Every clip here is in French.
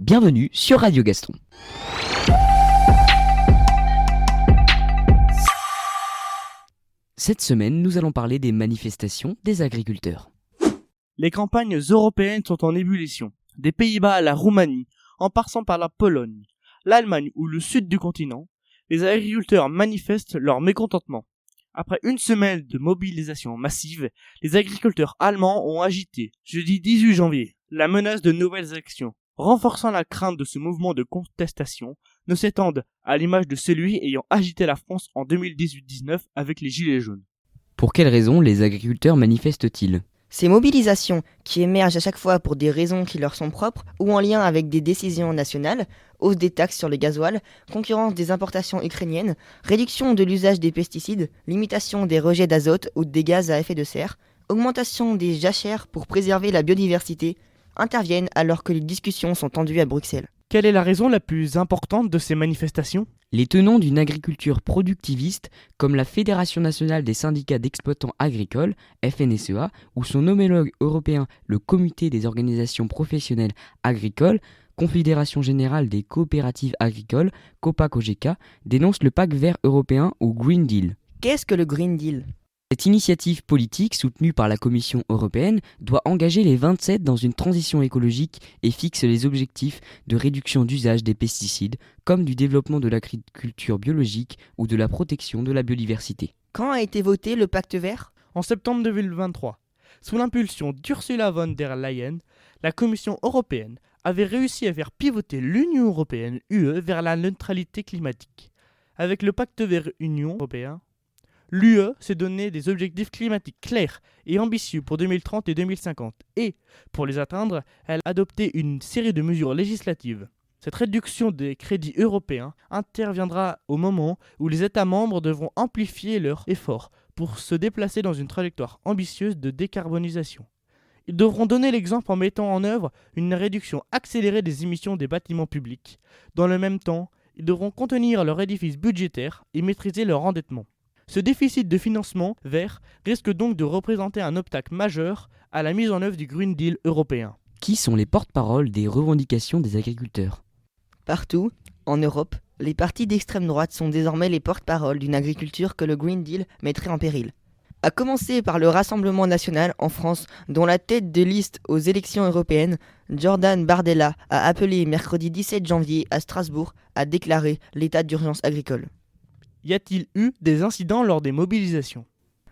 bienvenue sur Radio Gaston. Cette semaine, nous allons parler des manifestations des agriculteurs. Les campagnes européennes sont en ébullition, des Pays-Bas à la Roumanie, en passant par la Pologne, l'Allemagne ou le sud du continent, les agriculteurs manifestent leur mécontentement. Après une semaine de mobilisation massive, les agriculteurs allemands ont agité, jeudi 18 janvier, la menace de nouvelles actions, renforçant la crainte de ce mouvement de contestation, ne s'étendent à l'image de celui ayant agité la France en 2018-19 avec les Gilets jaunes. Pour quelles raisons les agriculteurs manifestent-ils ? Ces mobilisations, qui émergent à chaque fois pour des raisons qui leur sont propres ou en lien avec des décisions nationales, hausse des taxes sur le gasoil, concurrence des importations ukrainiennes, réduction de l'usage des pesticides, limitation des rejets d'azote ou des gaz à effet de serre, augmentation des jachères pour préserver la biodiversité, interviennent alors que les discussions sont tendues à Bruxelles. Quelle est la raison la plus importante de ces manifestations ? Les tenants d'une agriculture productiviste, comme la Fédération nationale des syndicats d'exploitants agricoles, FNSEA, ou son homologue européen, le Comité des organisations professionnelles agricoles, Confédération générale des coopératives agricoles, COPA-COGECA, dénoncent le pacte vert européen ou Green Deal. Qu'est-ce que le Green Deal ? Cette initiative politique, soutenue par la Commission européenne, doit engager les 27 dans une transition écologique et fixe les objectifs de réduction d'usage des pesticides, comme du développement de l'agriculture biologique ou de la protection de la biodiversité. Quand a été voté le pacte vert ? En septembre 2023, sous l'impulsion d'Ursula von der Leyen, la Commission européenne avait réussi à faire pivoter l'Union européenne (UE) vers la neutralité climatique. Avec le pacte vert Union européenne, l'UE s'est donné des objectifs climatiques clairs et ambitieux pour 2030 et 2050 et, pour les atteindre, elle a adopté une série de mesures législatives. Cette réduction des crédits européens interviendra au moment où les États membres devront amplifier leurs efforts pour se déplacer dans une trajectoire ambitieuse de décarbonisation. Ils devront donner l'exemple en mettant en œuvre une réduction accélérée des émissions des bâtiments publics. Dans le même temps, ils devront contenir leur édifice budgétaire et maîtriser leur endettement. Ce déficit de financement vert risque donc de représenter un obstacle majeur à la mise en œuvre du Green Deal européen. Qui sont les porte-paroles des revendications des agriculteurs ? Partout, en Europe, les partis d'extrême droite sont désormais les porte-paroles d'une agriculture que le Green Deal mettrait en péril. À commencer par le Rassemblement national en France, dont la tête de liste aux élections européennes, Jordan Bardella, a appelé mercredi 17 janvier à Strasbourg à déclarer l'état d'urgence agricole. Y a-t-il eu des incidents lors des mobilisations ?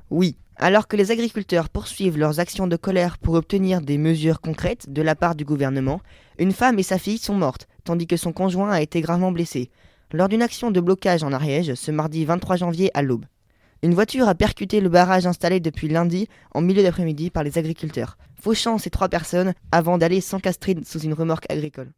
Oui, alors que les agriculteurs poursuivent leurs actions de colère pour obtenir des mesures concrètes de la part du gouvernement, une femme et sa fille sont mortes, tandis que son conjoint a été gravement blessé, lors d'une action de blocage en Ariège ce mardi 23 janvier à l'aube. Une voiture a percuté le barrage installé depuis lundi en milieu d'après-midi par les agriculteurs, fauchant ces 3 personnes avant d'aller s'encastrer sous une remorque agricole.